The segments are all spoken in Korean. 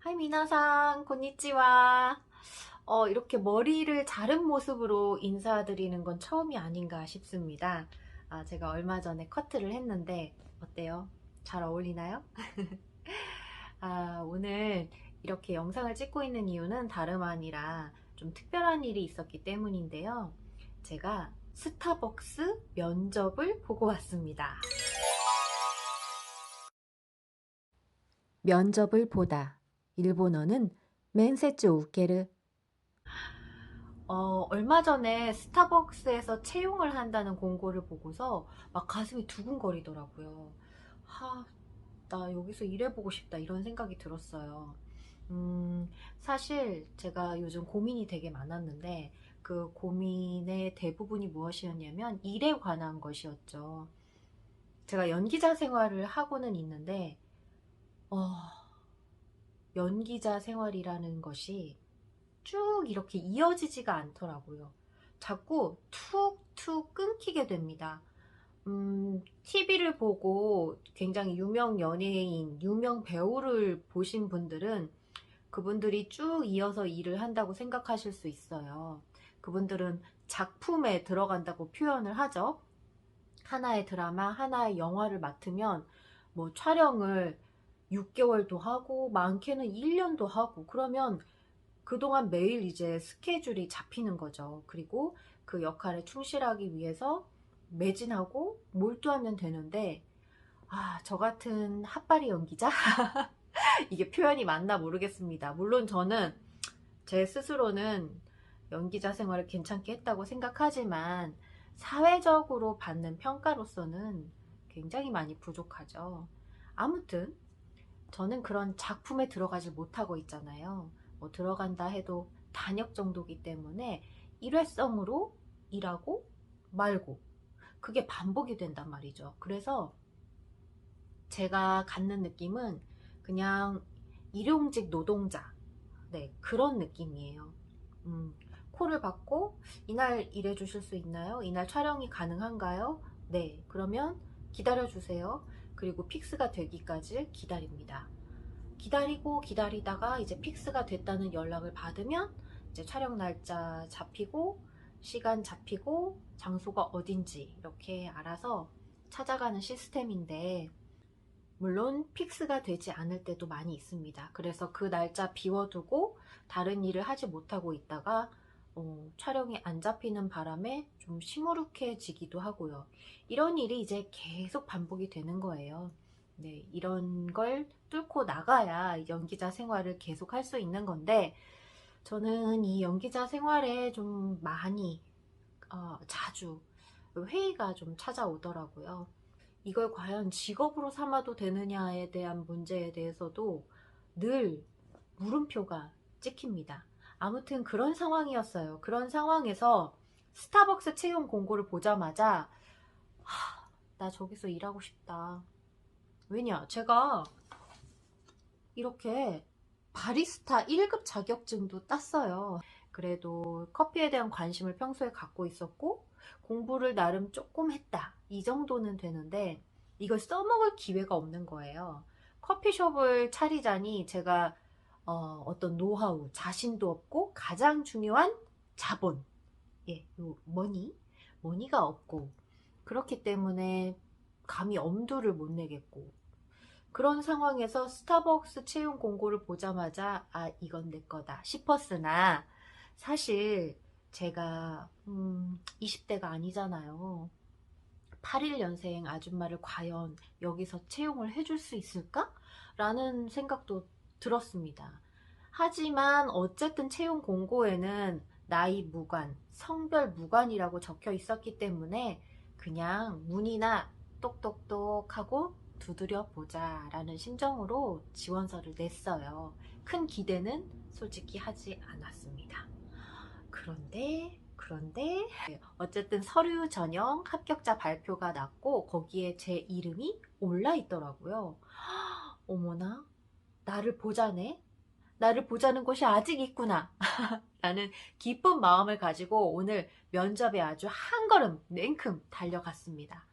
하이 미나상, konnichiwa. 이렇게 머리를 자른 모습으로 인사드리는 건 처음이 아닌가 싶습니다. 제가 얼마 전에 커트를 했는데 어때요? 잘 어울리나요? 오늘 이렇게 영상을 찍고 있는 이유는 다름 아니라 좀 특별한 일이 있었기 때문인데요. 제가 스타벅스 면접을 보고 왔습니다. 면접을 보다. 일본어는 멘세츠 우케르. 얼마 전에 스타벅스에서 채용을 한다는 공고를 보고서 막 가슴이 두근거리더라고요. 나 여기서 일해보고 싶다 이런 생각이 들었어요. 사실 제가 요즘 고민이 되게 많았는데 그 고민의 대부분이 무엇이었냐면 일에 관한 것이었죠. 제가 연기자 생활을 하고는 있는데 어, 연기자 생활이라는 것이 쭉 이렇게 이어지지가 않더라고요. 자꾸 툭툭 끊기게 됩니다. TV를 보고 굉장히 유명 연예인, 유명 배우를 보신 분들은 그분들이 쭉 이어서 일을 한다고 생각하실 수 있어요. 그분들은 작품에 들어간다고 표현을 하죠. 하나의 드라마, 하나의 영화를 맡으면 뭐 촬영을 6개월도 하고 많게는 1년도 하고 그러면 그동안 매일 이제 스케줄이 잡히는 거죠. 그리고 그 역할에 충실하기 위해서 매진하고 몰두하면 되는데 저 같은 핫바리 연기자? 이게 표현이 맞나 모르겠습니다. 물론 저는 제 스스로는 연기자 생활을 괜찮게 했다고 생각하지만 사회적으로 받는 평가로서는 굉장히 많이 부족하죠. 아무튼 저는 그런 작품에 들어가지 못하고 있잖아요. 뭐 들어간다 해도 단역 정도기 때문에 일회성으로 일하고 말고 그게 반복이 된단 말이죠. 그래서 제가 갖는 느낌은 그냥 일용직 노동자, 네, 그런 느낌이에요. 콜을 받고 이날 일해 주실 수 있나요? 이날 촬영이 가능한가요? 네, 그러면 기다려 주세요. 그리고 픽스가 되기까지 기다립니다. 기다리고 기다리다가 이제 픽스가 됐다는 연락을 받으면 이제 촬영 날짜 잡히고 시간 잡히고 장소가 어딘지 이렇게 알아서 찾아가는 시스템인데 물론 픽스가 되지 않을 때도 많이 있습니다. 그래서 그 날짜 비워두고 다른 일을 하지 못하고 있다가 촬영이 안 잡히는 바람에 좀 시무룩해지기도 하고요. 이런 일이 이제 계속 반복이 되는 거예요. 네, 이런 걸 뚫고 나가야 연기자 생활을 계속 할 수 있는 건데 저는 이 연기자 생활에 좀 많이 자주 회의가 좀 찾아오더라고요. 이걸 과연 직업으로 삼아도 되느냐에 대한 문제에 대해서도 늘 물음표가 찍힙니다. 아무튼 그런 상황이었어요. 그런 상황에서 스타벅스 채용 공고를 보자마자 나 저기서 일하고 싶다. 왜냐? 제가 이렇게 바리스타 1급 자격증도 땄어요. 그래도 커피에 대한 관심을 평소에 갖고 있었고 공부를 나름 조금 했다. 이 정도는 되는데 이걸 써먹을 기회가 없는 거예요. 커피숍을 차리자니 제가 어떤 노하우, 자신도 없고 가장 중요한 자본, 요 머니가 없고 그렇기 때문에 감히 엄두를 못 내겠고 그런 상황에서 스타벅스 채용 공고를 보자마자 이건 내 거다 싶었으나 사실 제가 20대가 아니잖아요. 81년생 아줌마를 과연 여기서 채용을 해줄 수 있을까? 라는 생각도 들었습니다. 하지만 어쨌든 채용 공고에는 나이 무관, 성별 무관이라고 적혀 있었기 때문에 그냥 문이나 똑똑똑 하고 두드려 보자 라는 심정으로 지원서를 냈어요. 큰 기대는 솔직히 하지 않았습니다. 그런데 어쨌든 서류 전형 합격자 발표가 났고 거기에 제 이름이 올라 있더라고요. 어머나, 나를 보자네. 나를 보자는 곳이 아직 있구나. 라는 기쁜 마음을 가지고 오늘 면접에 아주 한 걸음 냉큼 달려갔습니다.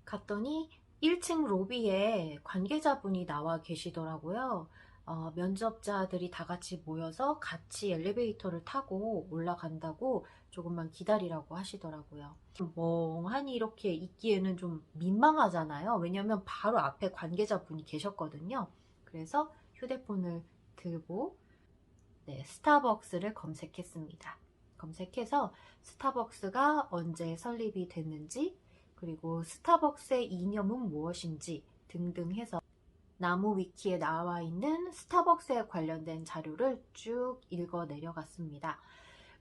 갔더니 1층 로비에 관계자분이 나와 계시더라고요. 면접자들이 다 같이 모여서 같이 엘리베이터를 타고 올라간다고 조금만 기다리라고 하시더라고요. 멍하니 이렇게 있기에는 좀 민망하잖아요. 왜냐면 바로 앞에 관계자분이 계셨거든요. 그래서 휴대폰을 들고 네, 스타벅스를 검색했습니다. 검색해서 스타벅스가 언제 설립이 됐는지, 그리고 스타벅스의 이념은 무엇인지 등등 해서 나무 위키에 나와 있는 스타벅스에 관련된 자료를 쭉 읽어 내려갔습니다.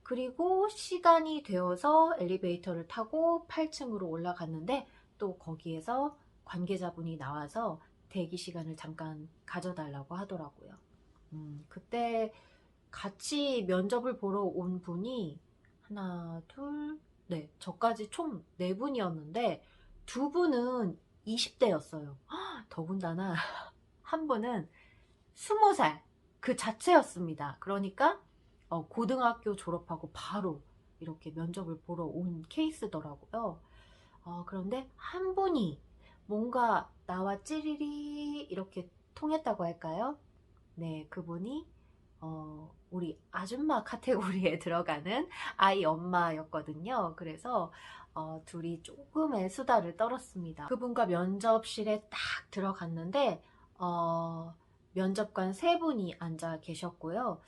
그리고 시간이 되어서 엘리베이터를 타고 8층으로 올라갔는데 또 거기에서 관계자분이 나와서 대기 시간을 잠깐 가져달라고 하더라고요. 그때 같이 면접을 보러 온 분이 하나, 둘, 네, 저까지 총 4분이었는데 두 분은 20대였어요. 더군다나 한 분은 20살 그 자체였습니다. 그러니까 고등학교 졸업하고 바로 이렇게 면접을 보러 온 케이스더라고요. 그런데 한 분이 뭔가 나와 찌리리 이렇게 통했다고 할까요? 네, 그분이 우리 아줌마 카테고리에 들어가는 아이 엄마였거든요. 그래서 둘이 조금의 수다를 떨었습니다. 그분과 면접실에 딱 들어갔는데 면접관 3분이 앉아 계셨고요.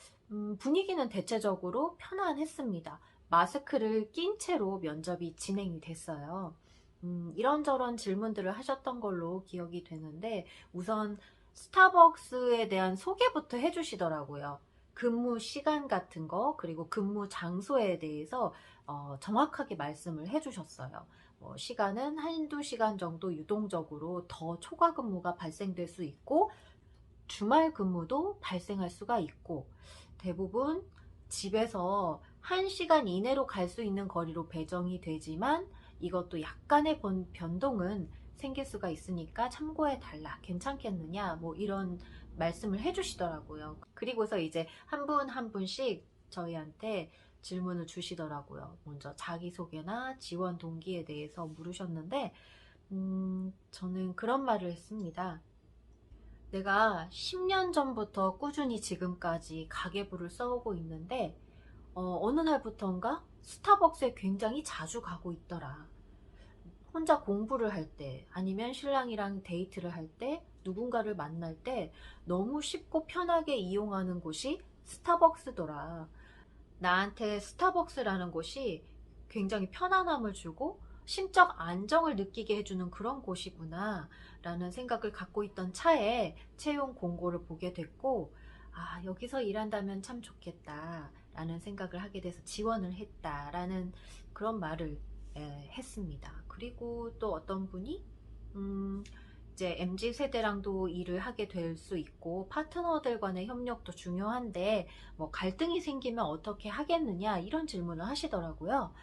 분위기는 대체적으로 편안했습니다. 마스크를 낀 채로 면접이 진행이 됐어요. 이런저런 질문들을 하셨던 걸로 기억이 되는데 우선 스타벅스에 대한 소개부터 해주시더라고요. 근무 시간 같은 거, 그리고 근무 장소에 대해서 정확하게 말씀을 해주셨어요. 시간은 한두 시간 정도 유동적으로 더 초과 근무가 발생될 수 있고, 주말 근무도 발생할 수가 있고, 대부분 집에서 1시간 이내로 갈 수 있는 거리로 배정이 되지만, 이것도 약간의 변동은 생길 수가 있으니까 참고해 달라. 괜찮겠느냐? 뭐 이런 말씀을 해주시더라고요. 그리고서 이제 한 분 한 분씩 저희한테 질문을 주시더라고요. 먼저 자기소개나 지원 동기에 대해서 물으셨는데, 저는 그런 말을 했습니다. 내가 10년 전부터 꾸준히 지금까지 가계부를 써오고 있는데, 어느 날부턴가 스타벅스에 굉장히 자주 가고 있더라. 혼자 공부를 할 때, 아니면 신랑이랑 데이트를 할 때, 누군가를 만날 때 너무 쉽고 편하게 이용하는 곳이 스타벅스더라. 나한테 스타벅스라는 곳이 굉장히 편안함을 주고 심적 안정을 느끼게 해주는 그런 곳이구나 라는 생각을 갖고 있던 차에 채용 공고를 보게 됐고, 여기서 일한다면 참 좋겠다 라는 생각을 하게 돼서 지원을 했다라는 그런 말을 했습니다. 그리고 또 어떤 분이 이제 MZ세대랑도 일을 하게 될 수 있고 파트너들 간의 협력도 중요한데 뭐 갈등이 생기면 어떻게 하겠느냐 이런 질문을 하시더라고요.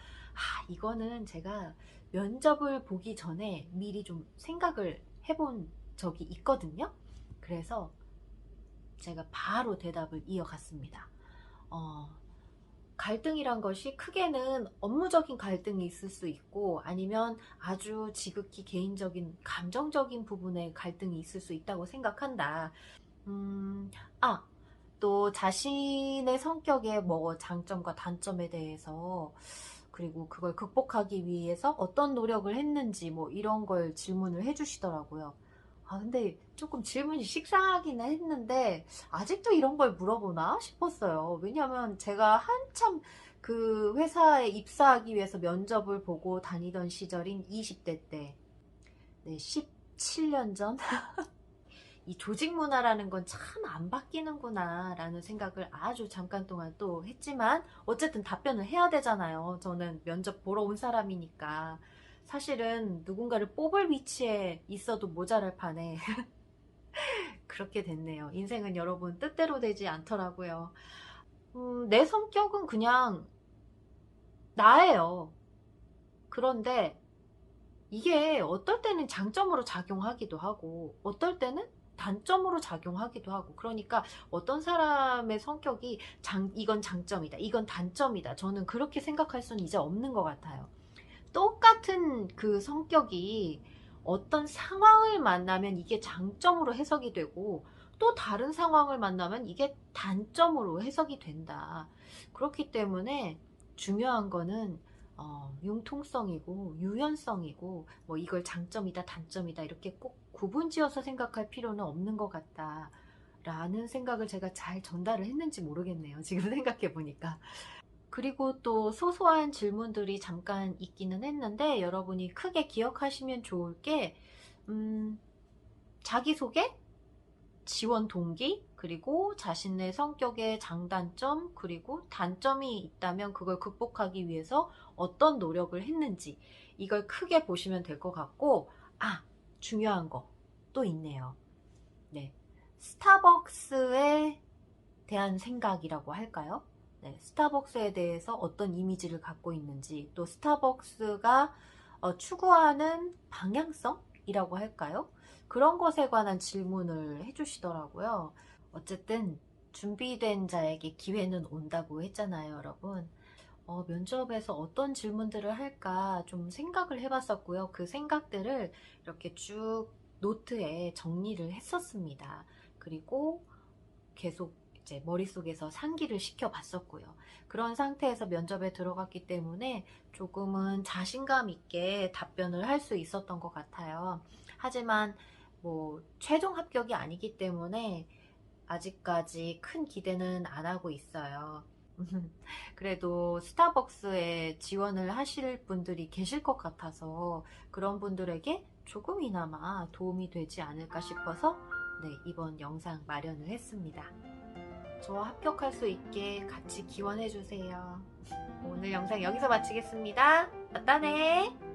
이거는 제가 면접을 보기 전에 미리 좀 생각을 해본 적이 있거든요. 그래서 제가 바로 대답을 이어갔습니다. 갈등이란 것이 크게는 업무적인 갈등이 있을 수 있고 아니면 아주 지극히 개인적인 감정적인 부분의 갈등이 있을 수 있다고 생각한다. 또 자신의 성격의 뭐 장점과 단점에 대해서 그리고 그걸 극복하기 위해서 어떤 노력을 했는지 뭐 이런 걸 질문을 해주시더라고요. 근데 조금 질문이 식상하긴 했는데 아직도 이런 걸 물어보나 싶었어요. 왜냐면 제가 한참 그 회사에 입사하기 위해서 면접을 보고 다니던 시절인 20대 때, 네, 17년 전? 이 조직 문화라는 건 참 안 바뀌는구나 라는 생각을 아주 잠깐 동안 또 했지만 어쨌든 답변을 해야 되잖아요. 저는 면접 보러 온 사람이니까. 사실은 누군가를 뽑을 위치에 있어도 모자랄 판에 그렇게 됐네요. 인생은 여러분 뜻대로 되지 않더라고요. 내 성격은 그냥 나예요. 그런데 이게 어떨 때는 장점으로 작용하기도 하고 어떨 때는 단점으로 작용하기도 하고, 그러니까 어떤 사람의 성격이 이건 장점이다, 이건 단점이다, 저는 그렇게 생각할 수는 이제 없는 것 같아요. 똑같은 그 성격이 어떤 상황을 만나면 이게 장점으로 해석이 되고 또 다른 상황을 만나면 이게 단점으로 해석이 된다. 그렇기 때문에 중요한 거는 융통성이고 유연성이고 뭐 이걸 장점이다 단점이다 이렇게 꼭 구분지어서 생각할 필요는 없는 것 같다 라는 생각을 제가 잘 전달을 했는지 모르겠네요. 지금 생각해 보니까. 그리고 또 소소한 질문들이 잠깐 있기는 했는데 여러분이 크게 기억하시면 좋을 게 자기소개, 지원 동기, 그리고 자신의 성격의 장단점, 그리고 단점이 있다면 그걸 극복하기 위해서 어떤 노력을 했는지 이걸 크게 보시면 될 것 같고, 중요한 거 또 있네요. 네, 스타벅스에 대한 생각이라고 할까요? 네, 스타벅스에 대해서 어떤 이미지를 갖고 있는지, 또 스타벅스가 추구하는 방향성이라고 할까요? 그런 것에 관한 질문을 해주시더라고요. 어쨌든 준비된 자에게 기회는 온다고 했잖아요, 여러분. 면접에서 어떤 질문들을 할까 좀 생각을 해봤었고요. 그 생각들을 이렇게 쭉 노트에 정리를 했었습니다. 그리고 계속 이제 머릿속에서 상기를 시켜봤었고요. 그런 상태에서 면접에 들어갔기 때문에 조금은 자신감 있게 답변을 할 수 있었던 것 같아요. 하지만 뭐 최종 합격이 아니기 때문에 아직까지 큰 기대는 안 하고 있어요. 그래도 스타벅스에 지원을 하실 분들이 계실 것 같아서 그런 분들에게 조금이나마 도움이 되지 않을까 싶어서 네, 이번 영상 마련을 했습니다. 저와 합격할 수 있게 같이 기원해주세요. 오늘 영상 여기서 마치겠습니다. 맞다네!